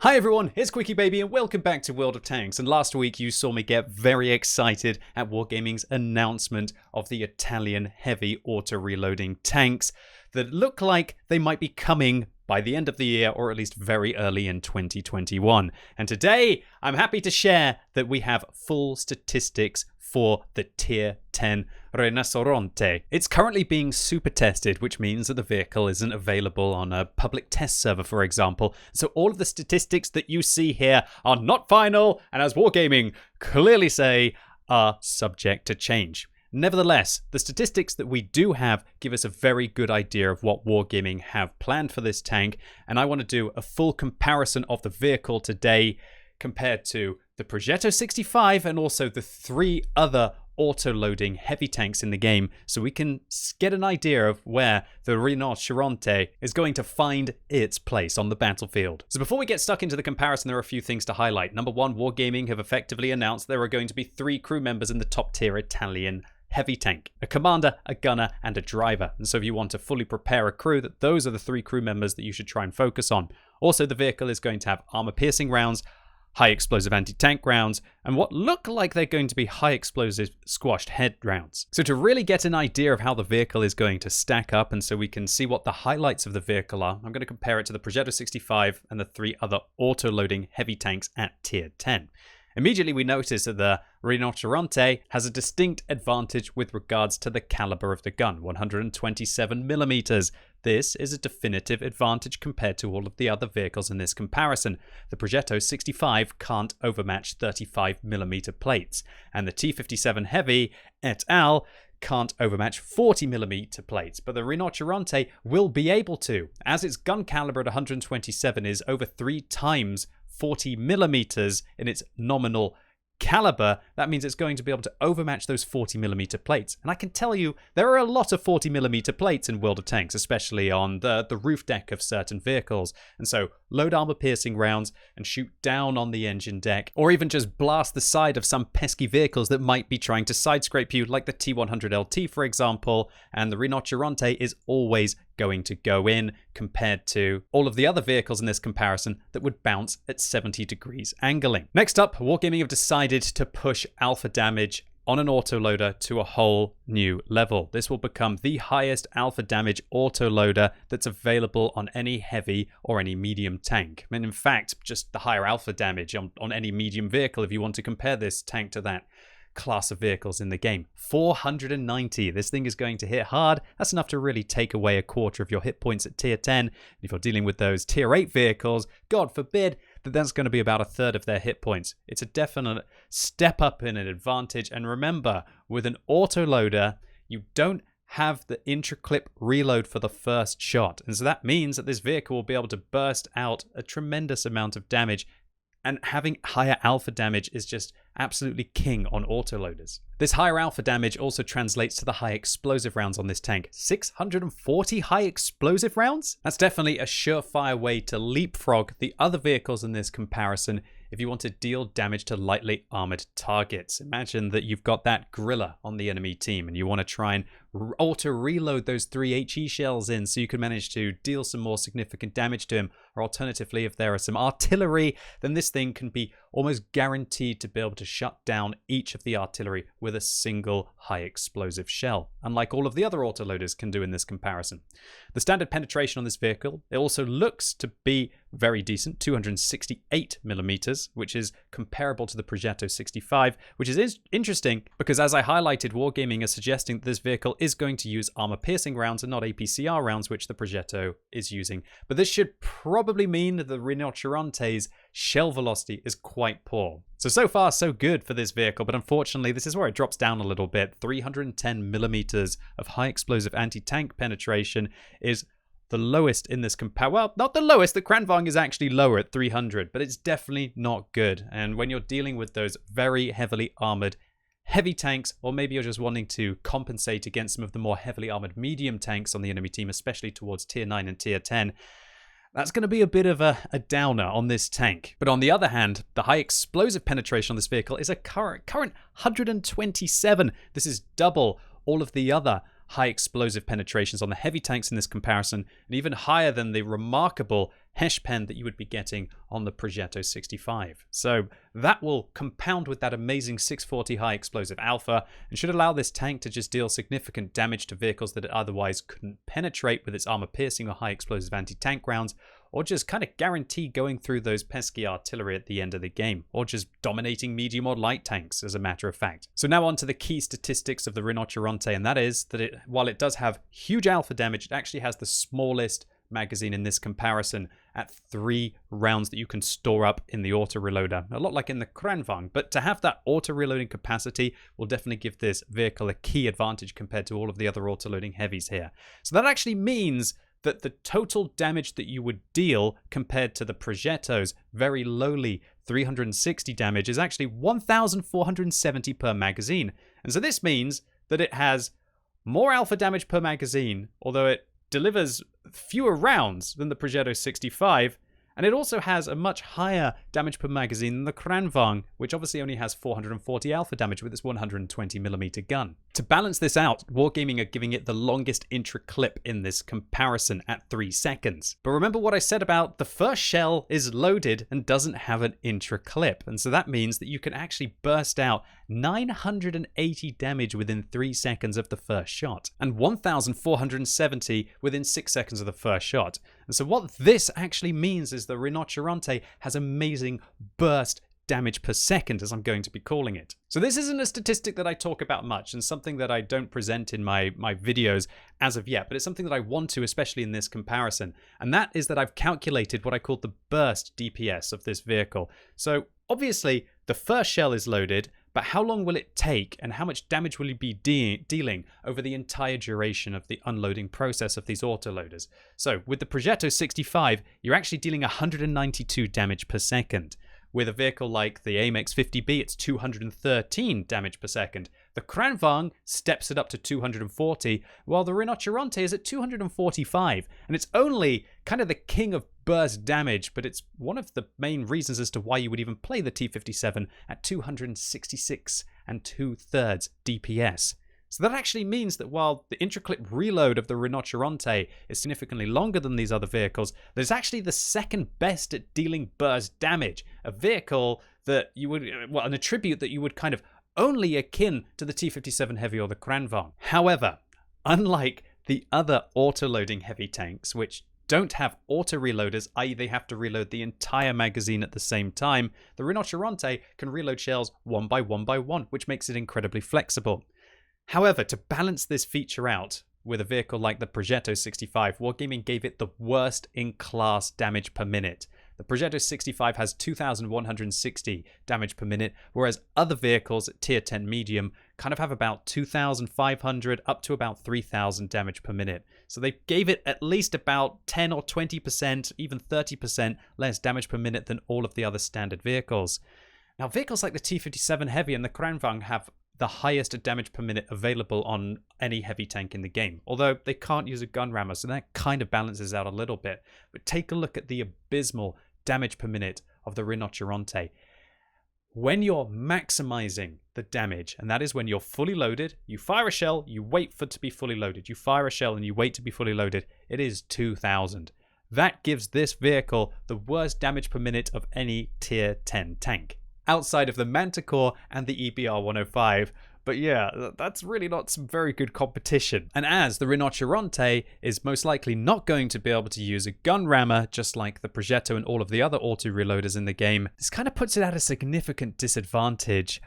Hi everyone, it's QuickyBaby and welcome back to World of Tanks. And last week you saw me get very excited at Wargaming's announcement of the Italian heavy auto-reloading tanks that look like they might be coming by the end of the year or at least very early in 2021. And today I'm happy to share that we have full statistics for the Tier 10 Rinoceronte. It's currently being super tested, which means that the vehicle isn't available on a public test server, for example. So all of the statistics that you see here are not final, and as Wargaming clearly say, are subject to change. Nevertheless, the statistics that we do have give us a very good idea of what Wargaming have planned for this tank, and I want to do a full comparison of the vehicle today compared to the Progetto 65 and also the three other auto-loading heavy tanks in the game, so we can get an idea of where the Rinoceronte is going to find its place on the battlefield. So before we get stuck into the comparison, there are a few things to highlight. Number one, Wargaming have effectively announced there are going to be 3 crew members in the top tier Italian heavy tank: a commander, a gunner, and a driver. And so if you want to fully prepare a crew, those are the 3 crew members that you should try and focus on. Also, the vehicle is going to have armor-piercing rounds, high explosive anti-tank rounds, and what look like they're going to be high explosive squashed head rounds. So to really get an idea of how the vehicle is going to stack up, and so we can see what the highlights of the vehicle are, I'm going to compare it to the Progetto 65 and the 3 other auto-loading heavy tanks at Tier 10. Immediately we notice that the Rinoceronte has a distinct advantage with regards to the caliber of the gun, 127mm. This is a definitive advantage compared to all of the other vehicles in this comparison. The Progetto 65 can't overmatch 35mm plates, and the T57 Heavy et al. Can't overmatch 40mm plates, but the Rinoceronte will be able to, as its gun caliber at 127 is over 3 times 40mm in its nominal caliber. That means it's going to be able to overmatch those 40mm plates. And I can tell you, there are a lot of 40mm plates in World of Tanks, especially on the roof deck of certain vehicles. And so load armor-piercing rounds and shoot down on the engine deck, or even just blast the side of some pesky vehicles that might be trying to sidescrape you, like the T100 LT, for example. And the Rinoceronte is always going to go in compared to all of the other vehicles in this comparison that would bounce at 70 degrees angling. Next up, Wargaming have decided to push alpha damage on an autoloader to a whole new level. This will become the highest alpha damage autoloader that's available on any heavy or any medium tank. I mean, in fact, just the higher alpha damage on any medium vehicle, if you want to compare this tank to that class of vehicles in the game. 490. This thing is going to hit hard. That's enough to really take away a quarter of your hit points at Tier 10. And if you're dealing with those Tier 8 vehicles, God forbid, that's going to be about a third of their hit points. It's a definite step up in an advantage. And remember, with an autoloader, you don't have the intra-clip reload for the first shot. And so that means that this vehicle will be able to burst out a tremendous amount of damage, and having higher alpha damage is just absolutely king on autoloaders. This higher alpha damage also translates to the high explosive rounds on this tank. 640 high explosive rounds? That's definitely a surefire way to leapfrog the other vehicles in this comparison if you want to deal damage to lightly armored targets. Imagine that you've got that gorilla on the enemy team and you want to try and auto-reload those 3 HE shells in so you can manage to deal some more significant damage to him. Or alternatively, if there are some artillery, then this thing can be almost guaranteed to be able to shut down each of the artillery with a single high explosive shell, unlike all of the other autoloaders can do in this comparison. The standard penetration on this vehicle, it also looks to be very decent, 268mm, which is comparable to the Progetto 65, which is interesting because, as I highlighted, Wargaming is suggesting that this vehicle is going to use armor-piercing rounds and not APCR rounds, which the Progetto is using. But this should probably mean that the Rinoceronte's shell velocity is quite poor. So far, so good for this vehicle, but unfortunately, this is where it drops down a little bit. 310mm of high explosive anti-tank penetration is the lowest in this well, not the lowest. The Kranvang is actually lower at 300, but it's definitely not good. And when you're dealing with those very heavily armored heavy tanks, or maybe you're just wanting to compensate against some of the more heavily armored medium tanks on the enemy team, especially towards Tier 9 and Tier 10, that's going to be a bit of a downer on this tank. But on the other hand, the high explosive penetration on this vehicle is a current 127. This is double all of the other high explosive penetrations on the heavy tanks in this comparison, and even higher than the remarkable Hesh pen that you would be getting on the Progetto 65. So that will compound with that amazing 640 high explosive alpha and should allow this tank to just deal significant damage to vehicles that it otherwise couldn't penetrate with its armor piercing or high explosive anti-tank rounds, or just kind of guarantee going through those pesky artillery at the end of the game, or just dominating medium or light tanks, as a matter of fact. So now on to the key statistics of the Rinoceronte, and that is that while it does have huge alpha damage, it actually has the smallest magazine in this comparison at 3 rounds that you can store up in the auto-reloader. A lot like in the Kranvang, but to have that auto-reloading capacity will definitely give this vehicle a key advantage compared to all of the other auto-loading heavies here. So that actually means that the total damage that you would deal compared to the Progetto's very lowly 360 damage is actually 1,470 per magazine. And so this means that it has more alpha damage per magazine, although it delivers fewer rounds than the Progetto 65, and it also has a much higher damage per magazine than the Kranvang, which obviously only has 440 alpha damage with its 120mm gun. To balance this out, Wargaming are giving it the longest intra-clip in this comparison at 3 seconds. But remember what I said about the first shell is loaded and doesn't have an intra-clip, and so that means that you can actually burst out 980 damage within 3 seconds of the first shot, and 1,470 within 6 seconds of the first shot. And so what this actually means is the Rinoceronte has amazing burst damage per second, as I'm going to be calling it. So this isn't a statistic that I talk about much and something that I don't present in my videos as of yet, but it's something that I want to, especially in this comparison. And that is that I've calculated what I call the burst DPS of this vehicle. So obviously the first shell is loaded, but how long will it take and how much damage will you be dealing over the entire duration of the unloading process of these autoloaders? So with the Progetto 65, you're actually dealing 192 damage per second. With a vehicle like the Amex 50B, it's 213 damage per second. The Kranvang steps it up to 240, while the Rinoceronte is at 245. And it's only kind of the king of burst damage, but it's one of the main reasons as to why you would even play the T57 at 266 2/3 DPS. So that actually means that while the intraclip reload of the Rinoceronte is significantly longer than these other vehicles, that it's actually the second best at dealing burst damage. A vehicle that you would, well, an attribute that you would kind of only akin to the T57 Heavy or the Kranvang. However, unlike the other auto-loading heavy tanks, which don't have auto-reloaders, i.e. they have to reload the entire magazine at the same time, the Rinoceronte can reload shells one by one, which makes it incredibly flexible. However, to balance this feature out with a vehicle like the Progetto 65, Wargaming gave it the worst in class damage per minute. The Progetto 65 has 2,160 damage per minute, whereas other vehicles at tier 10 medium kind of have about 2,500 up to about 3,000 damage per minute. So they gave it at least about 10 or 20%, even 30% less damage per minute than all of the other standard vehicles. Now, vehicles like the T57 Heavy and the Kranvang have the highest damage per minute available on any heavy tank in the game, although they can't use a gun rammer, so that kind of balances out a little bit. But take a look at the abysmal damage per minute of the Rinoceronte. When you're maximizing the damage, and that is when you're fully loaded, you fire a shell, you wait for it to be fully loaded, you fire a shell and you wait to be fully loaded, it is 2,000. That gives this vehicle the worst damage per minute of any tier 10 tank, outside of the Manticore and the EBR 105. But yeah, that's really not some very good competition. And as the Rinoceronte is most likely not going to be able to use a gun rammer, just like the Progetto and all of the other auto-reloaders in the game, this kind of puts it at a significant disadvantage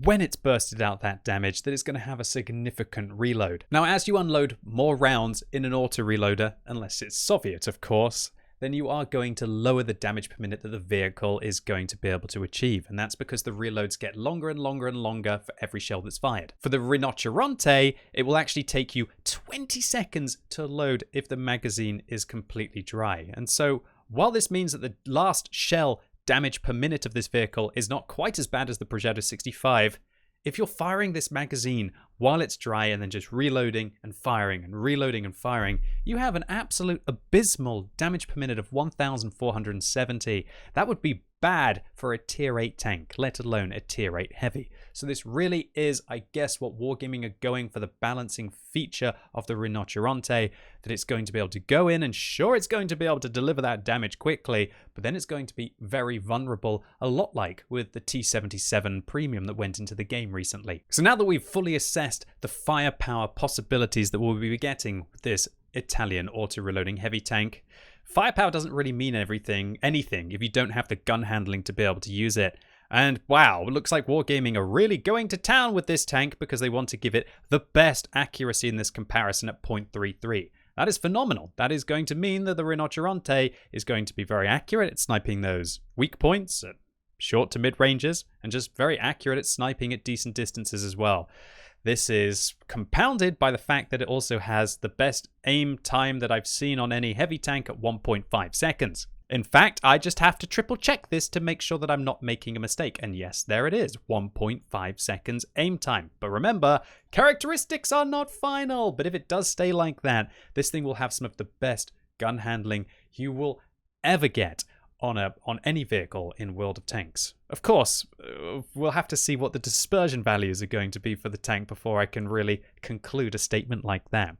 when it's bursted out that damage, that it's going to have a significant reload. Now, as you unload more rounds in an auto-reloader, unless it's Soviet, of course, then you are going to lower the damage per minute that the vehicle is going to be able to achieve. And that's because the reloads get longer and longer and longer for every shell that's fired. For the Rinoceronte, it will actually take you 20 seconds to load if the magazine is completely dry. And so while this means that the last shell damage per minute of this vehicle is not quite as bad as the Progetto 65, if you're firing this magazine while it's dry and then just reloading and firing and reloading and firing, you have an absolute abysmal damage per minute of 1,470. That would be bad for a tier 8 tank, let alone a tier 8 heavy. So this really is, I guess, what Wargaming are going for, the balancing feature of the Rinoceronte, that it's going to be able to go in and sure, it's going to be able to deliver that damage quickly, but then it's going to be very vulnerable, a lot like with the T77 Premium that went into the game recently. So now that we've fully assessed the firepower possibilities that we'll be getting with this Italian auto-reloading heavy tank, firepower doesn't really mean anything if you don't have the gun handling to be able to use it. And wow, it looks like Wargaming are really going to town with this tank because they want to give it the best accuracy in this comparison at 0.33. That is phenomenal. That is going to mean that the Rinoceronte is going to be very accurate at sniping those weak points at short to mid ranges, and just very accurate at sniping at decent distances as well. This is compounded by the fact that it also has the best aim time that I've seen on any heavy tank at 1.5 seconds. In fact, I just have to triple check this to make sure that I'm not making a mistake. And yes, there it is, 1.5 seconds aim time. But remember, characteristics are not final. But if it does stay like that, this thing will have some of the best gun handling you will ever get on any vehicle in World of Tanks. Of course, we'll have to see what the dispersion values are going to be for the tank before I can really conclude a statement like that.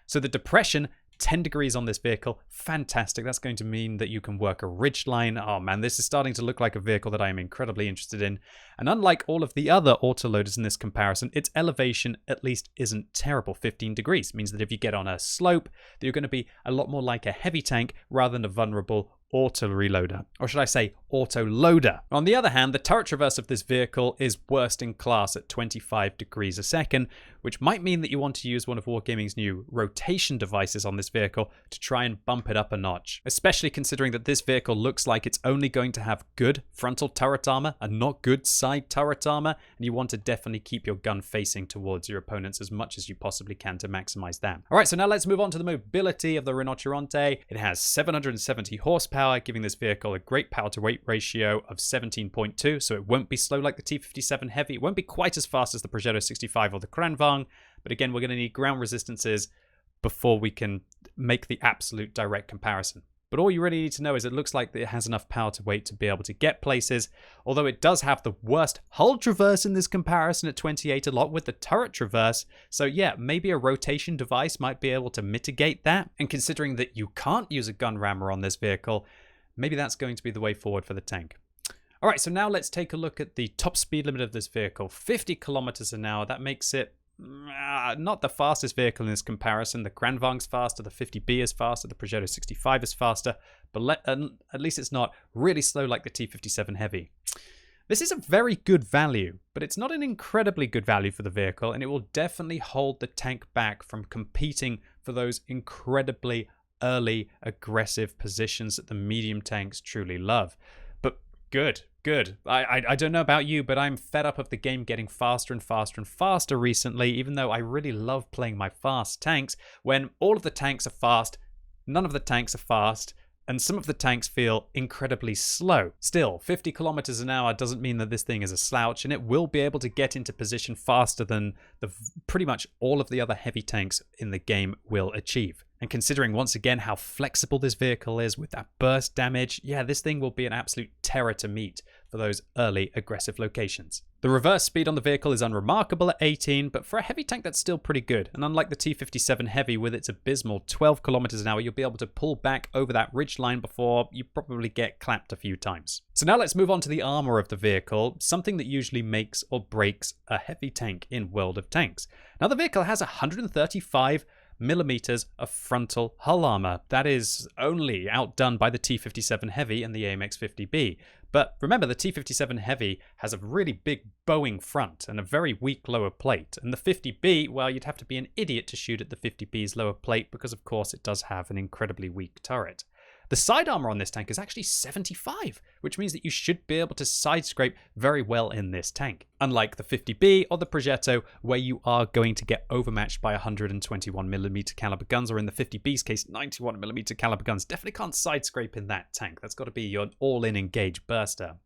So the depression, 10 degrees on this vehicle, fantastic. That's going to mean that you can work a ridge line. Oh man, this is starting to look like a vehicle that I am incredibly interested in. And unlike all of the other autoloaders in this comparison, its elevation at least isn't terrible. 15 degrees means that if you get on a slope, that you're going to be a lot more like a heavy tank rather than a vulnerable auto-reloader, or should I say auto-loader. On the other hand, the turret traverse of this vehicle is worst in class at 25 degrees a second, which might mean that you want to use one of Wargaming's new rotation devices on this vehicle to try and bump it up a notch, especially considering that this vehicle looks like it's only going to have good frontal turret armor and not good side turret armor, and you want to definitely keep your gun facing towards your opponents as much as you possibly can to maximize that. All right, so now let's move on to the mobility of the Rinoceronte. It has 770 horsepower, giving this vehicle a great power to weight ratio of 17.2, so it won't be slow like the T57 Heavy. It won't be quite as fast as the Progetto 65 or the Kranvang, but again, we're going to need ground resistances before we can make the absolute direct comparison. But all you really need to know is it looks like it has enough power to weight to be able to get places, although it does have the worst hull traverse in this comparison at 28 a lot with the turret traverse. So yeah, maybe a rotation device might be able to mitigate that. And considering that you can't use a gun rammer on this vehicle, maybe that's going to be the way forward for the tank. All right, so now let's take a look at the top speed limit of this vehicle, 50 kilometers an hour. That makes it not the fastest vehicle in this comparison. The Kranvang's faster, the 50B is faster, the Progetto 65 is faster, but at least it's not really slow like the T57 Heavy. This is a very good value, but it's not an incredibly good value for the vehicle, and it will definitely hold the tank back from competing for those incredibly early aggressive positions that the medium tanks truly love. But good. I don't know about you, but I'm fed up of the game getting faster and faster and faster recently, even though I really love playing my fast tanks. When all of the tanks are fast, none of the tanks are fast, and some of the tanks feel incredibly slow. Still, 50 kilometers an hour doesn't mean that this thing is a slouch, and it will be able to get into position faster than pretty much all of the other heavy tanks in the game will achieve. And considering once again how flexible this vehicle is with that burst damage, yeah, this thing will be an absolute terror to meet for those early aggressive locations. The reverse speed on the vehicle is unremarkable at 18, but for a heavy tank that's still pretty good. And unlike the T57 Heavy with its abysmal 12 kilometers an hour, you'll be able to pull back over that ridge line before you probably get clapped a few times. So now let's move on to the armor of the vehicle, something that usually makes or breaks a heavy tank in World of Tanks. Now the vehicle has 135 millimeters of frontal hull armor. That is only outdone by the T57 Heavy and the AMX 50B. But remember, the T57 Heavy has a really big bowing front and a very weak lower plate. And the 50B, well, you'd have to be an idiot to shoot at the 50B's lower plate because, of course, it does have an incredibly weak turret. The side armor on this tank is actually 75, which means that you should be able to side scrape very well in this tank. Unlike the 50B or the Progetto, where you are going to get overmatched by 121mm caliber guns, or in the 50B's case, 91mm caliber guns. Definitely can't side scrape in that tank. That's got to be your all-in engage burster.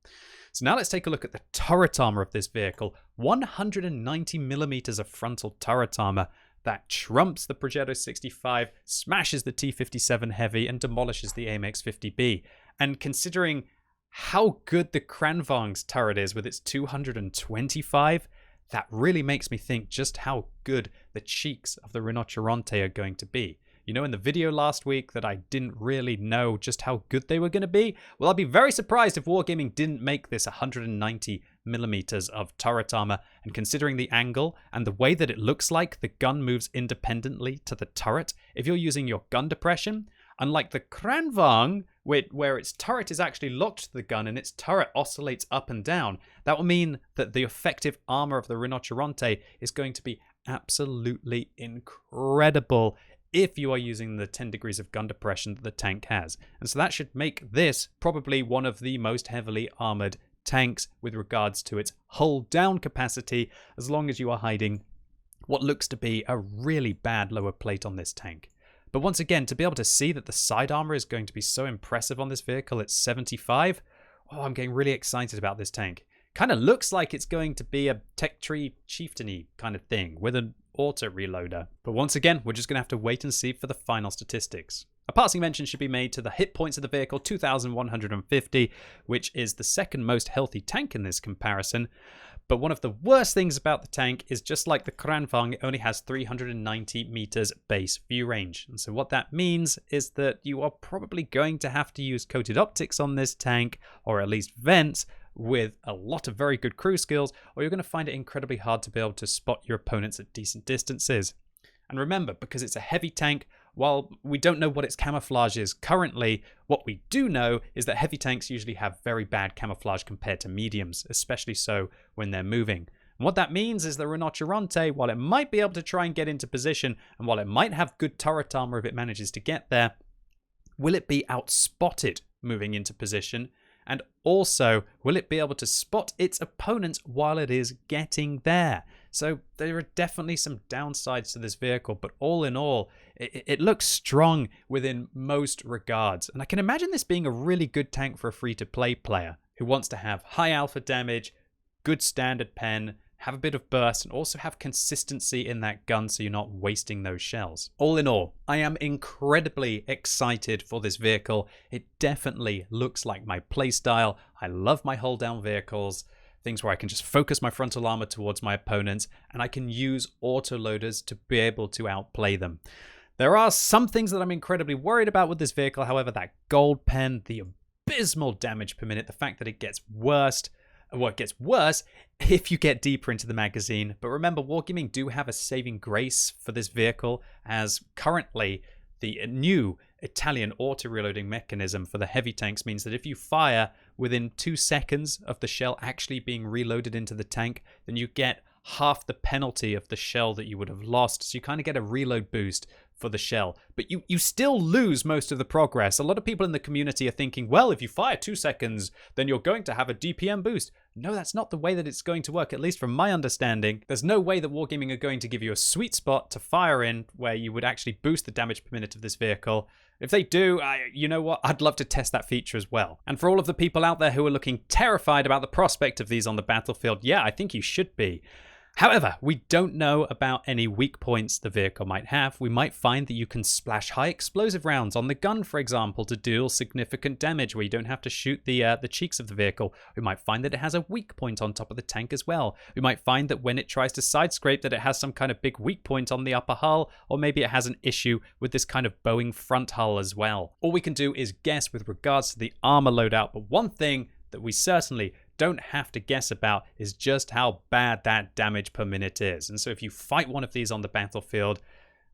So now let's take a look at the turret armor of this vehicle. 190mm of frontal turret armor. That trumps the Progetto 65, smashes the T57 Heavy, and demolishes the AMX 50B. And considering how good the Kranvang's turret is with its 225, that really makes me think just how good the cheeks of the Rinoceronte are going to be. You know, in the video last week that I didn't really know just how good they were going to be? Well, I'd be very surprised if Wargaming didn't make this 190 millimeters of turret armor, and considering the angle and the way that it looks like the gun moves independently to the turret, if you're using your gun depression, unlike the Kranvang, where its turret is actually locked to the gun and its turret oscillates up and down, that will mean that the effective armor of the Rinoceronte is going to be absolutely incredible if you are using the 10 degrees of gun depression that the tank has. And so that should make this probably one of the most heavily armored tanks with regards to its hull down capacity, as long as you are hiding what looks to be a really bad lower plate on this tank. But once again, to be able to see that the side armor is going to be so impressive on this vehicle at 75, oh, I'm getting really excited about this tank. Kind of looks like it's going to be a tech tree chieftain-y kind of thing with an autoreloader. But once again, we're just going to have to wait and see for the final statistics. A passing mention should be made to the hit points of the vehicle, 2,150, which is the second most healthy tank in this comparison. But one of the worst things about the tank is, just like the Kranvang, it only has 390 meters base view range. And so what that means is that you are probably going to have to use coated optics on this tank, or at least vents, with a lot of very good crew skills, or you're going to find it incredibly hard to be able to spot your opponents at decent distances. And remember, because it's a heavy tank, while we don't know what its camouflage is currently, what we do know is that heavy tanks usually have very bad camouflage compared to mediums, especially so when they're moving. And what that means is the Rinoceronte, while it might be able to try and get into position, and while it might have good turret armor if it manages to get there, will it be outspotted moving into position? And also, will it be able to spot its opponents while it is getting there? So there are definitely some downsides to this vehicle, but all in all, it looks strong within most regards. And I can imagine this being a really good tank for a free-to-play player who wants to have high alpha damage, good standard pen, have a bit of burst, and also have consistency in that gun so you're not wasting those shells. All in all, I am incredibly excited for this vehicle. It definitely looks like my playstyle. I love my hull down vehicles, things where I can just focus my frontal armor towards my opponents, and I can use autoloaders to be able to outplay them. There are some things that I'm incredibly worried about with this vehicle, however, that gold pen, the abysmal damage per minute, the fact that it gets worse. Well, it gets worse if you get deeper into the magazine. But remember, Wargaming do have a saving grace for this vehicle, as currently the new Italian auto-reloading mechanism for the heavy tanks means that if you fire within 2 seconds of the shell actually being reloaded into the tank, then you get half the penalty of the shell that you would have lost. So you kind of get a reload boost for the shell, but you still lose most of the progress. A lot of people in the community are thinking, well, if you fire 2 seconds, then you're going to have a DPM boost. No, that's not the way that it's going to work, at least from my understanding. There's no way that Wargaming are going to give you a sweet spot to fire in where you would actually boost the damage per minute of this vehicle. If they do, you know what? I'd love to test that feature as well. And for all of the people out there who are looking terrified about the prospect of these on the battlefield, yeah, I think you should be. However, we don't know about any weak points the vehicle might have. We might find that you can splash high explosive rounds on the gun, for example, to deal significant damage where you don't have to shoot the cheeks of the vehicle. We might find that it has a weak point on top of the tank as well. We might find that when it tries to side scrape that it has some kind of big weak point on the upper hull, or maybe it has an issue with this kind of Boeing front hull as well. All we can do is guess with regards to the armor loadout, but one thing that we certainly don't have to guess about is just how bad that damage per minute is. And so if you fight one of these on the battlefield,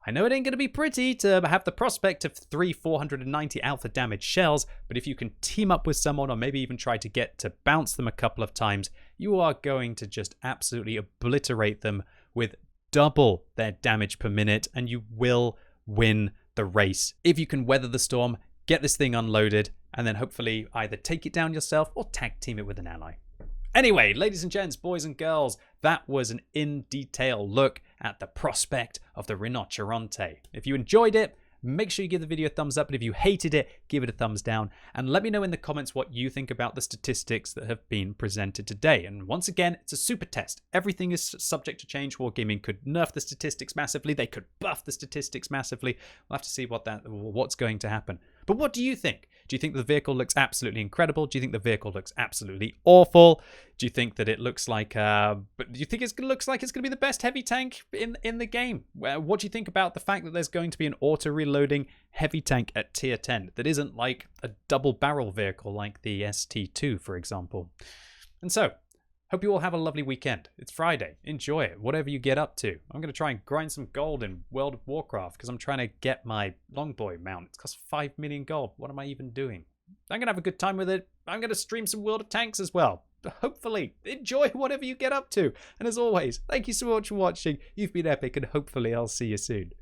I know it ain't going to be pretty to have the prospect of 490 alpha damage shells, but if you can team up with someone or maybe even try to get to bounce them a couple of times, you are going to just absolutely obliterate them with double their damage per minute, and you will win the race. If you can weather the storm, get this thing unloaded, and then hopefully either take it down yourself or tag team it with an ally. Anyway, ladies and gents, boys and girls, that was an in-detail look at the prospect of the Rinoceronte. If you enjoyed it, make sure you give the video a thumbs up, and if you hated it, give it a thumbs down. And let me know in the comments what you think about the statistics that have been presented today. And once again, it's a super test. Everything is subject to change. Wargaming could nerf the statistics massively. They could buff the statistics massively. We'll have to see what's going to happen. But what do you think? Do you think the vehicle looks absolutely incredible? Do you think the vehicle looks absolutely awful? Do you think that it looks like do you think it looks like it's going to be the best heavy tank in the game? What do you think about the fact that there's going to be an auto-reloading heavy tank at tier 10 that isn't like a double barrel vehicle like the ST2, for example? And so, hope you all have a lovely weekend. It's Friday. Enjoy it, whatever you get up to. I'm going to try and grind some gold in World of Warcraft because I'm trying to get my Longboy mount. It's cost 5 million gold. What am I even doing? I'm going to have a good time with it. I'm going to stream some World of Tanks as well. Hopefully, enjoy whatever you get up to. And as always, thank you so much for watching. You've been epic, and hopefully I'll see you soon.